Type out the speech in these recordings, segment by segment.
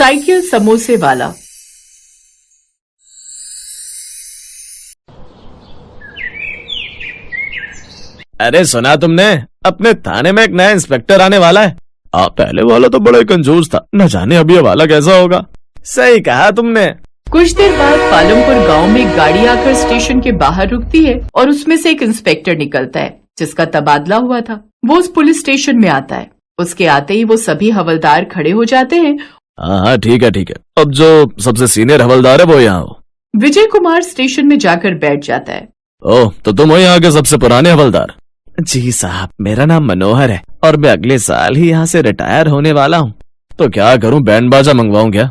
Cycle समोसे वाला। अरे सुना तुमने, अपने थाने में एक नया इंस्पेक्टर आने वाला है। पहले वाला तो बड़ा ही कंजूस था, न जाने अब ये वाला कैसा होगा। सही कहा तुमने। कुछ देर बाद पालमपुर गांव में एक गाड़ी आकर स्टेशन के बाहर रुकती है और उसमें से एक इंस्पेक्टर निकलता है जिसका तबादला हुआ था। वो उस पुलिस स्टेशन में आता है। उसके आते ही वो सभी हवलदार खड़े हो जाते हैं। हाँ ठीक है। अब जो सबसे सीनियर हवलदार है वो यहाँ हो। विजय कुमार स्टेशन में जाकर बैठ जाता है। ओह, तो तुम हो यहाँ के सबसे पुराने हवलदार? जी साहब, मेरा नाम मनोहर है और मैं अगले साल ही यहाँ से रिटायर होने वाला हूँ। तो क्या करूँ, बैंड बाजा मंगवाऊँ क्या?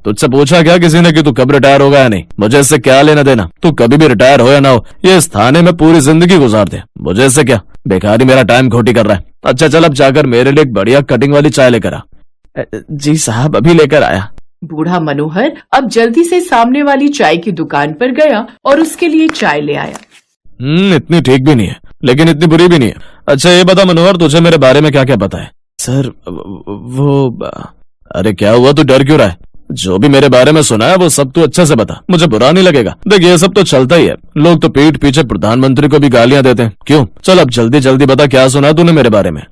तुझसे पूछा क्या किसी ने कि तू कब रिटायर होगा या नहीं? मुझे इससे क्या लेना देना? तू कभी भी रिटायर हो या ना हो, ये इस थाने में पूरी जिंदगी गुजार दे, मुझे इससे क्या? बेकारी मेरा टाइम खोटी कर रहा है। अच्छा चल, अब जाकर मेरे लिए एक बढ़िया कटिंग वाली चाय लेकर आ। जी साहब, अभी लेकर आया। बूढ़ा मनोहर अब जल्दी से सामने वाली चाय की दुकान पर गया और उसके लिए चाय ले आया। इतनी ठीक भी नहीं है लेकिन इतनी बुरी भी नहीं है। अच्छा ये बता मनोहर, तुझे मेरे बारे में क्या क्या पता है? सर वो अरे क्या हुआ, तू डर क्यों रहा है? जो भी मेरे बारे में सुना है वो सब तू अच्छे से बता, मुझे बुरा नहीं लगेगा। देख ये सब तो चलता ही है, लोग तो पीठ पीछे प्रधानमंत्री को भी गालियां देते हैं। क्यों? चल अब जल्दी जल्दी बता, क्या सुना है तूने मेरे बारे में?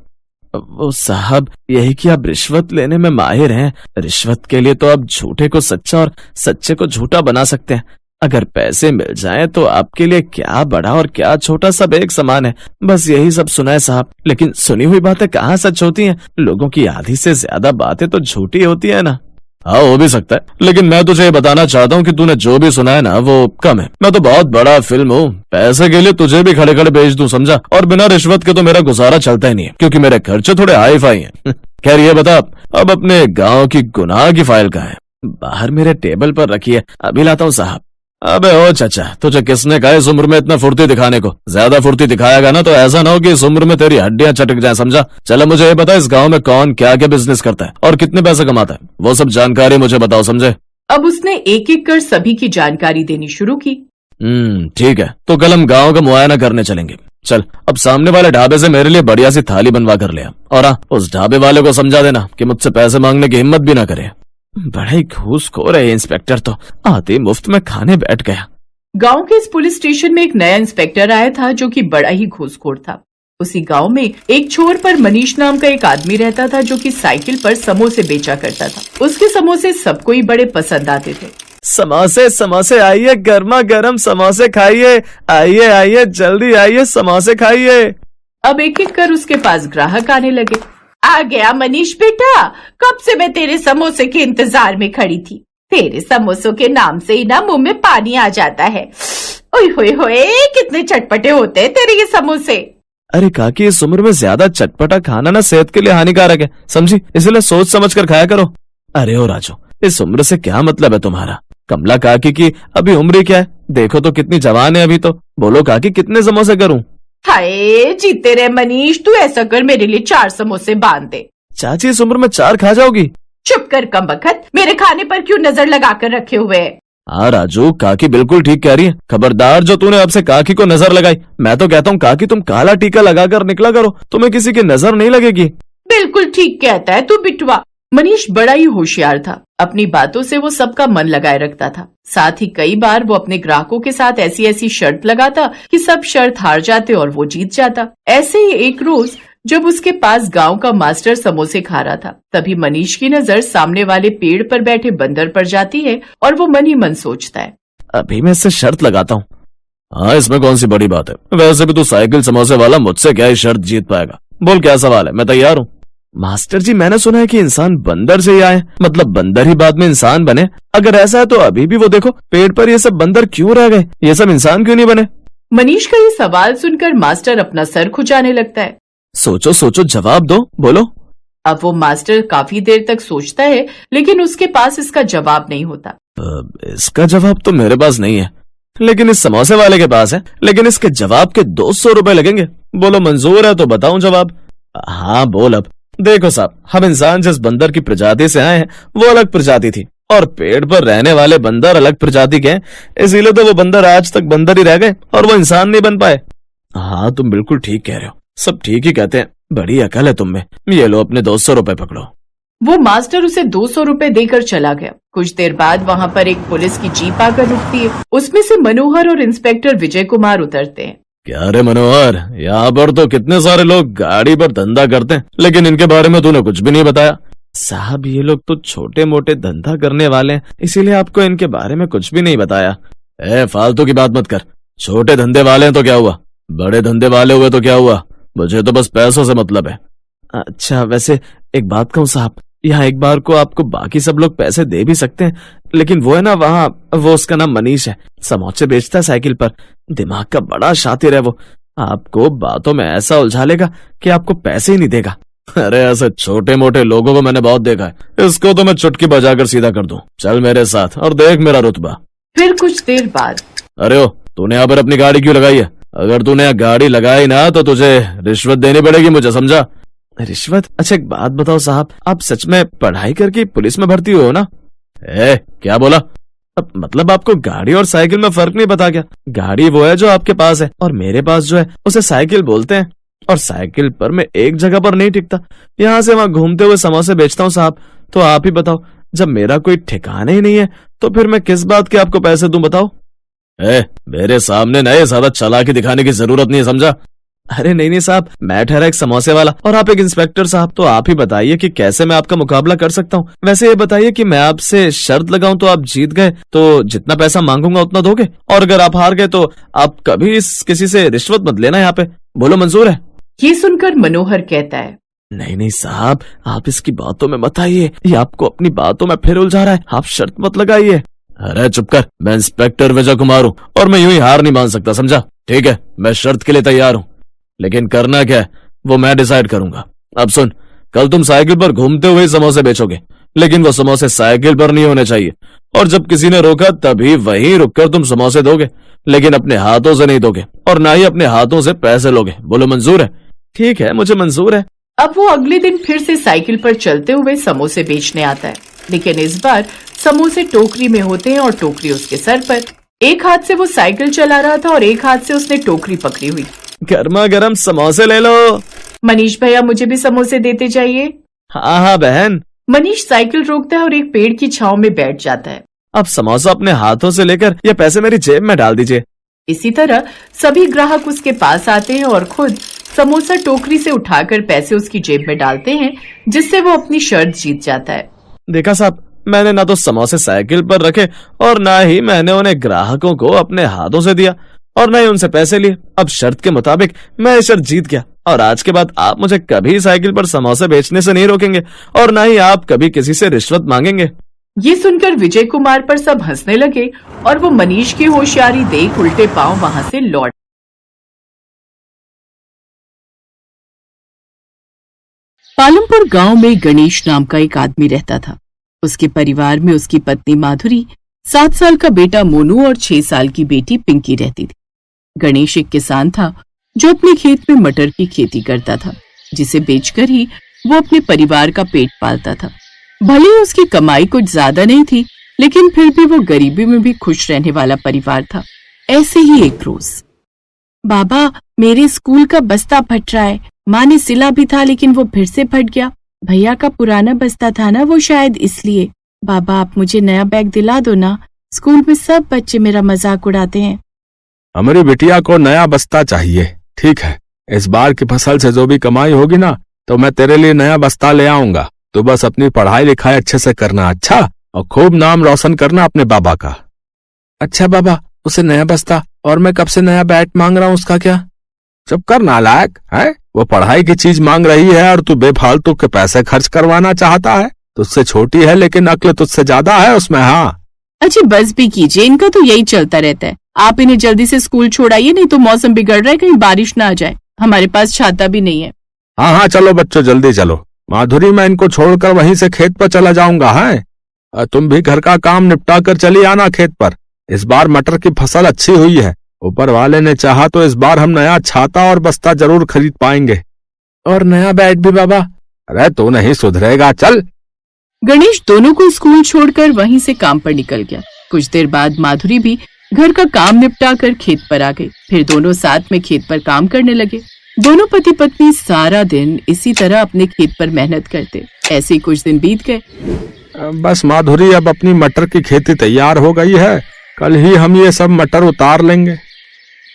वो साहब, यही कि आप रिश्वत लेने में माहिर हैं। रिश्वत के लिए तो आप झूठे को सच्चा और सच्चे को झूठा बना सकते हैं। अगर पैसे मिल जाएं तो आपके लिए क्या बड़ा और क्या छोटा सब एक समान है। बस यही सब सुना है साहब, लेकिन सुनी हुई बातें कहाँ सच होती हैं? लोगों की आधी से ज्यादा बातें तो झूठी होती है ना। हाँ हो भी सकता है, लेकिन मैं तुझे ये बताना चाहता हूँ कि तूने जो भी सुना है ना वो कम है। मैं तो बहुत बड़ा फिल्म हूँ, पैसे के लिए तुझे भी खड़े खड़े भेज दूं, समझा? और बिना रिश्वत के तो मेरा गुजारा चलता ही नहीं है, क्योंकि मेरे खर्चे थोड़े हाई फाई हैं। खैर ये बता, अब अपने गाँव की गुनाह की फाइल कहाँ है? बाहर मेरे टेबल पर रखी है, अभी लाता हूँ साहब। अबे ओ चाचा, तुझे किसने कहा इस उम्र में इतना फुर्ती दिखाने को? ज्यादा फुर्ती दिखाएगा ना तो ऐसा ना हो कि इस उम्र में तेरी हड्डियां चटक जाएं, समझा? चलो मुझे ये बता, इस गांव में कौन क्या क्या बिजनेस करता है और कितने पैसे कमाता है, वो सब जानकारी मुझे बताओ, समझे? अब उसने एक एक कर सभी की जानकारी देनी शुरू की। ठीक है, तो कल हम गाँव का मुआयना करने चलेंगे। चल अब सामने वाले ढाबे से मेरे लिए बढ़िया सी थाली बनवा कर ले, और हाँ, उस ढाबे वाले को समझा देना कि मुझसे पैसे मांगने की हिम्मत भी ना करे। बड़ा ही घूसखोर है इंस्पेक्टर, तो आते मुफ्त में खाने बैठ गया। गांव के इस पुलिस स्टेशन में एक नया इंस्पेक्टर आया था जो कि बड़ा ही घूसखोर था। उसी गांव में एक छोर पर मनीष नाम का एक आदमी रहता था जो कि साइकिल पर समोसे बेचा करता था। उसके समोसे सबको ही बड़े पसंद आते थे। समोसे समोसे आइए, गर्मा गर्म समोसे खाइए, आइए आइए जल्दी आइए, समोसे खाइए। अब एक एक कर उसके पास ग्राहक आने लगे। आ गया मनीष बेटा, कब से मैं तेरे समोसे के इंतजार में खड़ी थी। तेरे समोसों के नाम से ही ना मुंह में पानी आ जाता है। ओए होए होए, कितने चटपटे होते हैं तेरे ये समोसे। अरे काकी, इस उम्र में ज्यादा चटपटा खाना ना सेहत के लिए हानिकारक है, समझी? इसलिए सोच समझ कर खाया करो। अरे ओ राजू, इस उम्र से क्या मतलब है तुम्हारा? कमला काकी की अभी उम्र क्या है? देखो तो कितनी जवान है अभी तो। बोलो काकी, कितने समोसे करूं? हाय जीते रहे मनीष, तू ऐसा कर, मेरे लिए 4 समोसे बांध दे। चाची, इस उम्र में 4 खा जाओगी? चुप कर कमबख्त, मेरे खाने पर क्यों नजर लगा कर रखे हुए है? हाँ राजू, काकी बिल्कुल ठीक कह रही है। खबरदार जो तूने अब से काकी को नजर लगाई। मैं तो कहता हूँ काकी, तुम काला टीका लगाकर निकला करो, तुम्हें किसी की नजर नहीं लगेगी। बिल्कुल ठीक कहता है तू बिटवा। मनीष बड़ा ही होशियार था। अपनी बातों से वो सबका मन लगाए रखता था। साथ ही कई बार वो अपने ग्राहकों के साथ ऐसी ऐसी शर्त लगाता कि सब शर्त हार जाते और वो जीत जाता। ऐसे ही एक रोज जब उसके पास गांव का मास्टर समोसे खा रहा था, तभी मनीष की नजर सामने वाले पेड़ पर बैठे बंदर पर जाती है और वो मन ही मन सोचता है, अभी मैं इससे शर्त लगाता हूँ। हाँ, इसमें कौन सी बड़ी बात है? वैसे भी तू साइकिल समोसे वाला, मुझसे क्या ही शर्त जीत पाएगा? बोल क्या सवाल है, मैं तैयार हूँ। मास्टर जी, मैंने सुना है कि इंसान बंदर से ही आए, मतलब बंदर ही बाद में इंसान बने। अगर ऐसा है तो अभी भी वो देखो, पेड़ पर ये सब बंदर क्यों रह गए? ये सब इंसान क्यों नहीं बने? मनीष का ये सवाल सुनकर मास्टर अपना सर खुजाने लगता है। सोचो सोचो, जवाब दो, बोलो। अब वो मास्टर काफी देर तक सोचता है, लेकिन उसके पास इसका जवाब नहीं होता। इसका जवाब तो मेरे पास नहीं है, लेकिन इस समोसे वाले के पास है। लेकिन इसके जवाब के 200 रुपए लगेंगे। बोलो मंजूर है तो बताऊं जवाब? हाँ बोल। अब देखो साहब, हम इंसान जिस बंदर की प्रजाति से आए हैं वो अलग प्रजाति थी, और पेड़ पर रहने वाले बंदर अलग प्रजाति के हैं, इसीलिए तो वो बंदर आज तक बंदर ही रह गए और वो इंसान नहीं बन पाए। हाँ तुम बिल्कुल ठीक कह रहे हो, सब ठीक ही कहते हैं। बड़ी अकल है तुम में। ये लो अपने 200 रुपए पकड़ो। वो मास्टर उसे 200 रुपए देकर चला गया। कुछ देर बाद वहाँ पर एक पुलिस की जीप आकर रुकती है। उसमें से मनोहर और इंस्पेक्टर विजय कुमार उतरते हैं। क्या रे मनोहर, यहाँ पर तो कितने सारे लोग गाड़ी पर धंधा करते हैं, लेकिन इनके बारे में तूने कुछ भी नहीं बताया। साहब, ये लोग तो छोटे मोटे धंधा करने वाले हैं, इसीलिए आपको इनके बारे में कुछ भी नहीं बताया। फालतू की बात मत कर। छोटे धंधे वाले हैं तो क्या हुआ, बड़े धंधे वाले हुए तो क्या हुआ, मुझे तो बस पैसों से मतलब है। अच्छा, वैसे एक बात कहूँ साहब, यहाँ एक बार को आपको बाकी सब लोग पैसे दे भी सकते हैं, लेकिन वो है ना वहाँ, वो उसका नाम मनीष है, समोसे बेचता है साइकिल पर, दिमाग का बड़ा शातिर है वो। आपको बातों में ऐसा उलझा लेगा कि आपको पैसे ही नहीं देगा। अरे ऐसे छोटे मोटे लोगों को मैंने बहुत देखा है, इसको तो मैं चुटकी बजाकर सीधा कर दूं। चल मेरे साथ और देख मेरा रुतबा। फिर कुछ देर बाद, अरे ओ, तूने यहाँ पर अपनी गाड़ी क्यों लगाई है? अगर तूने यहाँ गाड़ी लगाई ना तो तुझे रिश्वत देनी पड़ेगी, मुझे समझा? रिश्वत? अच्छा एक बात बताओ साहब, आप सच में पढ़ाई करके पुलिस में भर्ती हुए हो ना? क्या बोला? अब मतलब आपको गाड़ी और साइकिल में फर्क नहीं पता क्या? गाड़ी वो है जो आपके पास है, और मेरे पास जो है उसे साइकिल बोलते हैं। और साइकिल पर मैं एक जगह पर नहीं टिकता, यहाँ से वहाँ घूमते हुए समोसे बेचता हूँ साहब। तो आप ही बताओ, जब मेरा कोई ठिकाना ही नहीं है तो फिर मैं किस बात के आपको पैसे दूं, बताओ? मेरे सामने नए ज्यादा चालाकी दिखाने की जरूरत नहीं है, समझा? अरे नहीं नहीं साहब, मैं ठहरा एक समोसे वाला और आप एक इंस्पेक्टर साहब, तो आप ही बताइए कि कैसे मैं आपका मुकाबला कर सकता हूँ। वैसे ये बताइए कि मैं आपसे शर्त लगाऊं तो आप जीत गए तो जितना पैसा मांगूंगा उतना दोगे, और अगर आप हार गए तो आप कभी किसी से रिश्वत मत लेना यहाँ पे। बोलो मंजूर है? ये सुनकर मनोहर कहता है, नहीं नहीं साहब, आप इसकी बातों में मत आइए, ये आपको अपनी बातों में फिर उलझा रहा है, आप शर्त मत लगाइए। अरे चुप कर, मैं इंस्पेक्टर विजय कुमार हूँ और मैं यूं ही हार नहीं मान सकता, समझा? ठीक है, मैं शर्त के लिए तैयार हूँ, लेकिन करना क्या है वो मैं डिसाइड करूंगा। अब सुन, कल तुम साइकिल पर घूमते हुए समोसे बेचोगे, लेकिन वो समोसे साइकिल पर नहीं होने चाहिए, और जब किसी ने रोका तभी वहीं रुककर तुम समोसे दोगे, लेकिन अपने हाथों से नहीं दोगे, और ना ही अपने हाथों से पैसे लोगे। बोलो मंजूर है? ठीक है, मुझे मंजूर है। अब वो अगले दिन फिर से साइकिल पर चलते हुए समोसे बेचने आता है, लेकिन इस बार समोसे टोकरी में होते हैं और टोकरी उसके सर पर। एक हाथ से वो साइकिल चला रहा था और एक हाथ से उसने टोकरी पकड़ी हुई। गर्मा गर्म समोसे ले लो। मनीष भैया, मुझे भी समोसे देते चाहिए। हाँ हाँ बहन। मनीष साइकिल रोकता है और एक पेड़ की छांव में बैठ जाता है। अब समोसा अपने हाथों से लेकर ये पैसे मेरी जेब में डाल दीजिए। इसी तरह सभी ग्राहक उसके पास आते हैं और खुद समोसा टोकरी से उठाकर पैसे उसकी जेब में डालते हैं, जिससे वो अपनी शर्त जीत जाता है। देखा साहब, मैंने ना तो समोसे साइकिल पर रखे और ना ही मैंने उन्हें ग्राहकों को अपने हाथों से दिया और ना ही उनसे पैसे लिए। अब शर्त के मुताबिक मैं शर्त जीत गया, और आज के बाद आप मुझे कभी साइकिल पर समोसे बेचने से नहीं रोकेंगे और ना ही आप कभी किसी से रिश्वत मांगेंगे। ये सुनकर विजय कुमार पर सब हंसने लगे और वो मनीष की होशियारी देख उल्टे पांव वहां से लौट। पालमपुर गांव में गणेश नाम का एक आदमी रहता था। उसके परिवार में उसकी पत्नी माधुरी, 7 साल का बेटा मोनू और 6 साल की बेटी पिंकी रहती थी। गणेश एक किसान था जो अपने खेत में मटर की खेती करता था, जिसे बेचकर ही वो अपने परिवार का पेट पालता था। भले ही उसकी कमाई कुछ ज्यादा नहीं थी, लेकिन फिर भी वो गरीबी में भी खुश रहने वाला परिवार था। ऐसे ही एक रोज, बाबा मेरे स्कूल का बस्ता फट रहा है। माँ ने सिला भी था लेकिन वो फिर से फट गया। भैया का पुराना बस्ता था ना, वो शायद इसलिए। बाबा आप मुझे नया बैग दिला दो ना, स्कूल में सब बच्चे मेरा मजाक उड़ाते हैं। हमारी बिटिया को नया बस्ता चाहिए। ठीक है, इस बार की फसल से जो भी कमाई होगी ना तो मैं तेरे लिए नया बस्ता ले आऊंगा। तो बस अपनी पढ़ाई लिखाई अच्छे से करना, अच्छा, और खूब नाम रोशन करना अपने बाबा का। अच्छा बाबा, उसे नया बस्ता, और मैं कब से नया बैट मांग रहा हूँ, उसका क्या? चुप कर नालायक, है वो पढ़ाई की चीज मांग रही है और तू बेफालतू के पैसे खर्च करवाना चाहता है। तुझसे छोटी है लेकिन अक्ल तुझसे ज्यादा है उसमें। हाँ अच्छा बस भी कीजिए, इनका तो यही चलता रहता है। आप इन्हें जल्दी से स्कूल छोड़ाइए, नहीं तो मौसम बिगड़ रहा है, कहीं बारिश ना आ जाए। हमारे पास छाता भी नहीं है। हाँ हाँ चलो बच्चों, जल्दी चलो। माधुरी, मैं इनको छोड़कर वहीं से खेत पर चला जाऊंगा। है तुम भी घर का काम निपटा कर चली आना खेत पर। इस बार मटर की फसल अच्छी हुई है, ऊपर वाले ने चाहा तो इस बार हम नया छाता और बस्ता जरूर खरीद पाएंगे, और नया बैट भी बाबा। अरे तू नहीं सुधरेगा, चल। गणेश दोनों को स्कूल छोड़कर वहीं से काम पर निकल गया। कुछ देर बाद माधुरी भी घर का काम निपटा कर खेत पर आ गई। फिर दोनों साथ में खेत पर काम करने लगे। दोनों पति पत्नी सारा दिन इसी तरह अपने खेत पर मेहनत करते। ऐसे ही कुछ दिन बीत गए। बस माधुरी, अब अपनी मटर की खेती तैयार हो गई है, कल ही हम ये सब मटर उतार लेंगे।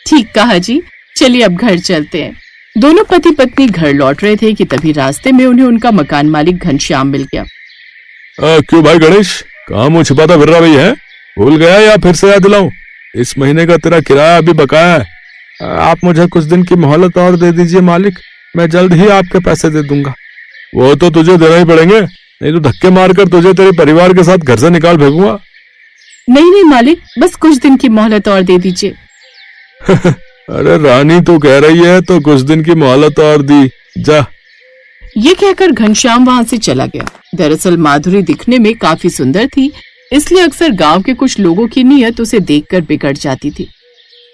ठीक कहा जी, चलिए अब घर चलते हैं। दोनों पति पत्नी घर लौट रहे थे कि तभी रास्ते में उन्हें उनका मकान मालिक घनश्याम मिल गया। क्यों भाई गणेश, कहाँ मुँह छिपाता फिर रहा भाई है? भूल गया या फिर से याद दिलाऊं? इस महीने का तेरा किराया अभी बकाया है। आप मुझे कुछ दिन की मोहलत और दे दीजिए मालिक, मैं जल्द ही आपके पैसे दे दूंगा। वो तो तुझे देना ही पड़ेंगे, नहीं तो धक्के मारकर तुझे तेरे परिवार के साथ घर से निकाल फेंकूंगा। नहीं नहीं मालिक, बस कुछ दिन की मोहलत और दे दीजिए। अरे रानी तू कह रही है तो कुछ दिन की मोहलत और दी जा। ये कहकर घनश्याम वहां से चला गया। दरअसल माधुरी दिखने में काफी सुंदर थी, इसलिए अक्सर गांव के कुछ लोगों की नीयत उसे देखकर बिगड़ जाती थी।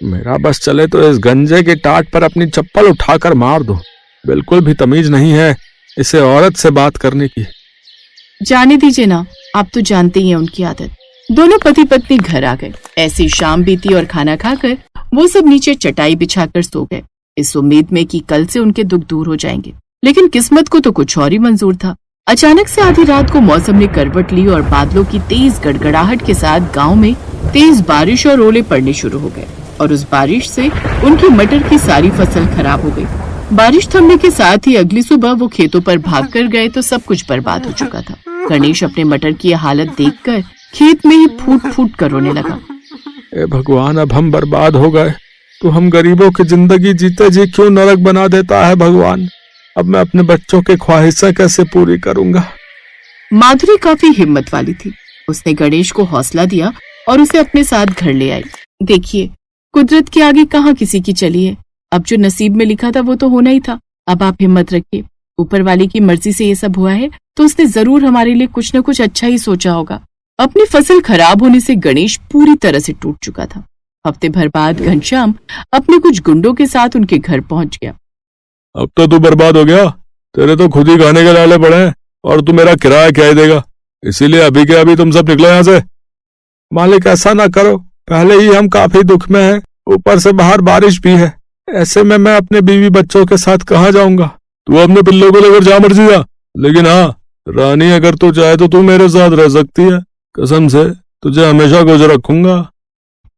मेरा बस चले तो इस गंजे की टाट पर अपनी चप्पल उठाकर मार दो, बिल्कुल भी तमीज नहीं है इसे औरत से बात करने की। जाने दीजिए ना, आप तो जानते ही हैं उनकी आदत। दोनों पति पत्नी घर आ गए। ऐसी शाम बीती और खाना खाकर वो सब नीचे चटाई बिछाकर सो गए, इस उम्मीद में कि कल से उनके दुख दूर हो जाएंगे। लेकिन किस्मत को तो कुछ और ही मंजूर था। अचानक से आधी रात को मौसम ने करवट ली और बादलों की तेज गड़गड़ाहट के साथ गांव में तेज बारिश और ओले पड़ने शुरू हो गए और उस बारिश से उनकी मटर की सारी फसल खराब हो गई। बारिश थमने के साथ ही अगली सुबह वो खेतों पर भागकर गए तो सब कुछ बर्बाद हो चुका था। गणेश अपने मटर की हालत देखकर खेत में ही फूट फूट कर रोने लगा। ए भगवान, अब हम बर्बाद हो गए, तो हम गरीबों की जिंदगी जीते जी क्यों नरक बना देता है भगवान। अब मैं अपने बच्चों की ख्वाहिशें कैसे पूरी करूंगा। माधुरी काफी हिम्मत वाली थी। उसने गणेश को हौसला दिया और उसे अपने साथ घर ले आई। देखिए, कुदरत के आगे कहाँ किसी की चली है। अब जो नसीब में लिखा था वो तो होना ही था। अब आप हिम्मत रखिए, ऊपर वाले की मर्जी से ये सब हुआ है तो उसने जरूर हमारे लिए कुछ न कुछ अच्छा ही सोचा होगा। अपनी फसल खराब होने से गणेश पूरी तरह से टूट चुका था। हफ्ते भर बाद घनश्याम अपने कुछ गुंडों के साथ उनके घर पहुंच गया। अब तो तू बर्बाद हो गया, तेरे तो खुद ही खाने के लाले पड़े हैं और तू मेरा किराया क्या ही देगा, इसीलिए अभी के अभी तुम सब निकलो यहाँ से। मालिक ऐसा ना करो, पहले ही हम काफी दुख में हैं, ऊपर से बाहर बारिश भी है, ऐसे में मैं अपने बीवी बच्चों के साथ कहाँ जाऊंगा। तू अपने पिल्लों को लेकर जा मर्जी जा, लेकिन हाँ रानी, अगर तू चाहे तो तू मेरे साथ रह सकती है, कसम से तुझे हमेशा गोज रखूंगा।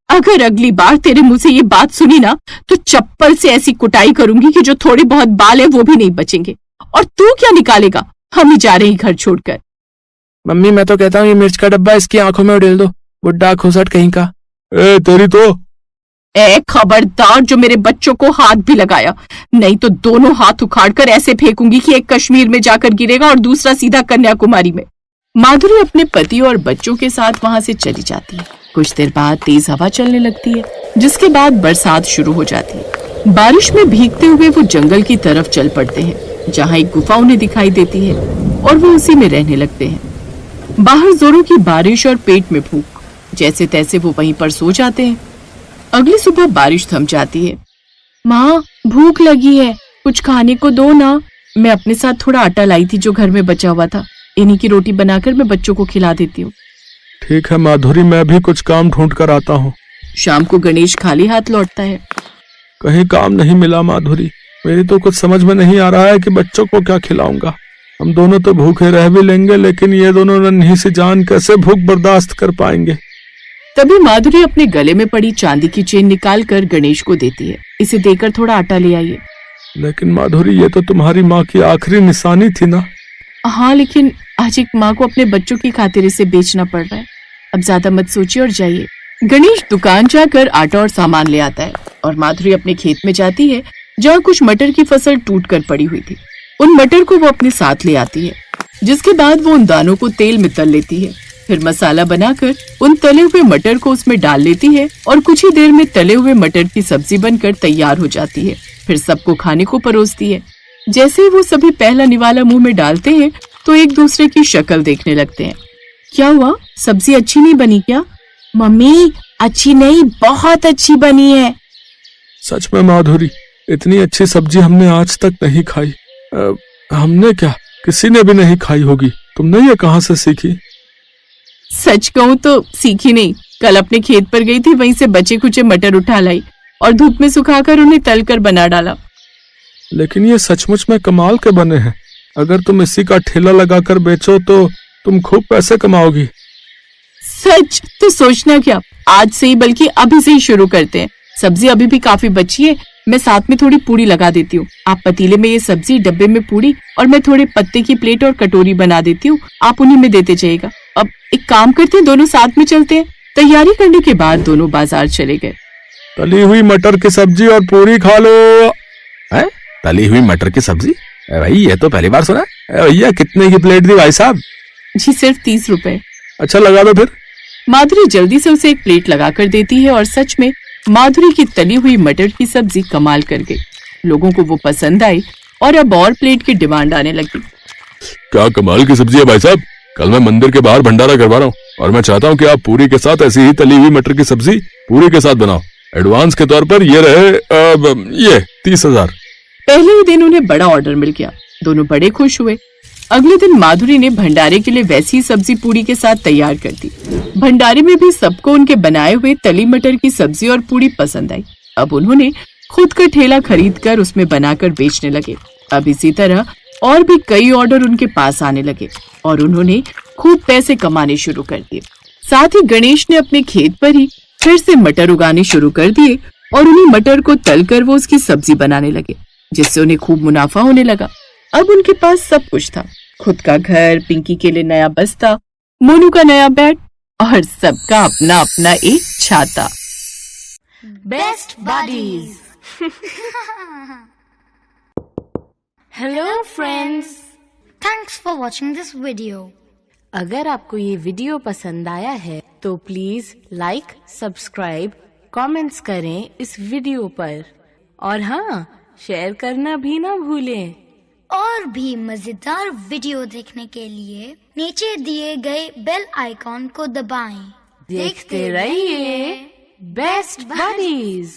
अगर अगली बार तेरे मुंह से ये बात सुनी ना तो चप्पल से ऐसी कुटाई करूंगी कि जो थोड़ी बहुत बाल है वो भी नहीं बचेंगे। और तू क्या निकालेगा, हम ही जा रहे हैं घर छोड़कर। मम्मी, मैं तो कहता हूँ ये मिर्च का डब्बा इसकी आंखों में उड़ेल दो, बुड्ढा खुसट कहीं का। तेरी तो खबरदार, जो मेरे बच्चों को हाथ भी लगाया, नहीं तो दोनों हाथ उखाड़कर ऐसे फेंकूंगी कि एक कश्मीर में जाकर गिरेगा और दूसरा सीधा कन्याकुमारी में। माधुरी अपने पति और बच्चों के साथ वहां से चली जाती है। कुछ देर बाद तेज हवा चलने लगती है, जिसके बाद बरसात शुरू हो जाती है। बारिश में भीगते हुए वो जंगल की तरफ चल पड़ते हैं, जहाँ एक गुफा उन्हें दिखाई देती है और वो उसी में रहने लगते हैं। बाहर जोरों की बारिश और पेट में भूख, जैसे तैसे वो वहीं पर सो जाते हैं। अगली सुबह बारिश थम जाती है। माँ, भूख लगी है, कुछ खाने को दो ना। मैं अपने साथ थोड़ा आटा लाई थी जो घर में बचा हुआ था, इन्हीं की रोटी बनाकर मैं बच्चों को खिला देती हूँ। ठीक है माधुरी, मैं भी कुछ काम ढूंढ कर आता हूँ। शाम को गणेश खाली हाथ लौटता है। कहीं काम नहीं मिला माधुरी, मेरी तो कुछ समझ में नहीं आ रहा है कि बच्चों को क्या खिलाऊंगा। हम दोनों तो भूखे रह भी लेंगे, लेकिन ये दोनों नन्ही सी जान कैसे भूख बर्दाश्त कर पाएंगे। तभी माधुरी अपने गले में पड़ी चांदी की चेन निकाल कर गणेश को देती है। इसे देकर थोड़ा आटा ले आइए। लेकिन माधुरी, ये तो तुम्हारी माँ की आखिरी निशानी थी ना। हाँ, लेकिन आज एक माँ को अपने बच्चों की खातिर इसे बेचना पड़ रहा है। अब ज्यादा मत सोचिए और जाइए। गणेश दुकान जाकर आटा और सामान ले आता है और माधुरी अपने खेत में जाती है, जहाँ कुछ मटर की फसल टूट कर पड़ी हुई थी। उन मटर को वो अपने साथ ले आती है, जिसके बाद वो उन दानों को तेल में तल लेती है। फिर मसाला बनाकर उन तले हुए मटर को उसमें डाल लेती है और कुछ ही देर में तले हुए मटर की सब्जी बनकर तैयार हो जाती है। फिर सबको खाने को परोसती है। जैसे ही वो सभी पहला निवाला मुंह में डालते हैं तो एक दूसरे की शक्ल देखने लगते हैं। क्या हुआ, सब्जी अच्छी नहीं बनी क्या? मम्मी, अच्छी नहीं, बहुत अच्छी बनी है। सच में माधुरी, इतनी अच्छी सब्जी हमने आज तक नहीं खाई। हमने क्या, किसी ने भी नहीं खाई होगी। तुमने ये कहाँ से सीखी? सच कहूँ तो सीखी नहीं, कल अपने खेत पर गई थी, वहीं से बचे कुचे मटर उठा लाई और धूप में सुखाकर उन्हें तलकर बना डाला। लेकिन ये सचमुच में कमाल के बने हैं। अगर तुम इसी का ठेला लगाकर बेचो तो तुम खूब पैसे कमाओगी। सच? तो सोचना क्या, आज से ही बल्कि अभी से ही शुरू करते हैं। सब्जी अभी भी काफी बची है, मैं साथ में थोड़ी पूड़ी लगा देती हूँ। आप पतीले में ये सब्जी, डब्बे में पूड़ी और मैं थोड़े पत्ते की प्लेट और कटोरी बना देती हूँ, आप उन्हीं में देते जाइएगा। अब एक काम करते हैं, दोनों साथ में चलते हैं। तैयारी करने के बाद दोनों बाजार चले गए। तली हुई मटर की सब्जी और पूरी खा लो। है? तली हुई मटर की सब्जी? भाई ये तो पहली बार सुना। भैया कितने की प्लेट दी भाई साहब? जी सिर्फ 30 रुपए। अच्छा लगा दो फिर। माधुरी जल्दी से उसे एक प्लेट लगा कर देती है और सच में माधुरी की तली हुई मटर की सब्जी कमाल कर गई। लोगों को वो पसंद आई और अब और प्लेट की डिमांड आने लगी। क्या कमाल की सब्जी है भाई साहब। कल मैं मंदिर के बाहर भंडारा करवा रहा हूँ और मैं चाहता हूँ कि आप पूरी के साथ ऐसी ही तली हुई मटर की सब्जी पूरी के साथ बनाओ। एडवांस के तौर पर ये रहे ये 30,000। पहले ही दिन उन्हें बड़ा ऑर्डर मिल गया। दोनों बड़े खुश हुए। अगले दिन माधुरी ने भंडारे के लिए वैसी ही सब्जी पूरी के साथ तैयार कर दी। भंडारे में भी सबको उनके बनाए हुए तली मटर की सब्जी और पूरी पसंद आई। अब उन्होंने खुद का ठेला खरीदकर उसमें बनाकर बेचने लगे। अब इसी तरह और भी कई ऑर्डर उनके पास आने लगे और उन्होंने खूब पैसे कमाने शुरू कर दिए। साथ ही गणेश ने अपने खेत पर ही फिर से मटर उगाने शुरू कर दिए और उन्हीं मटर को तलकर वो उसकी सब्जी बनाने लगे, जिससे उन्हें खूब मुनाफा होने लगा। अब उनके पास सब कुछ था, खुद का घर, पिंकी के लिए नया बस्ता, मोनू का नया बैट और सबका अपना अपना एक छाता। Best buddies. Hello friends, thanks for watching this video. अगर आपको ये वीडियो पसंद आया है तो प्लीज लाइक, सब्सक्राइब, कमेंट्स करें इस वीडियो पर और हाँ, शेयर करना भी ना भूलें। और भी मजेदार वीडियो देखने के लिए नीचे दिए गए बेल आइकॉन को दबाएं। देखते रहिए बेस्ट बडीज।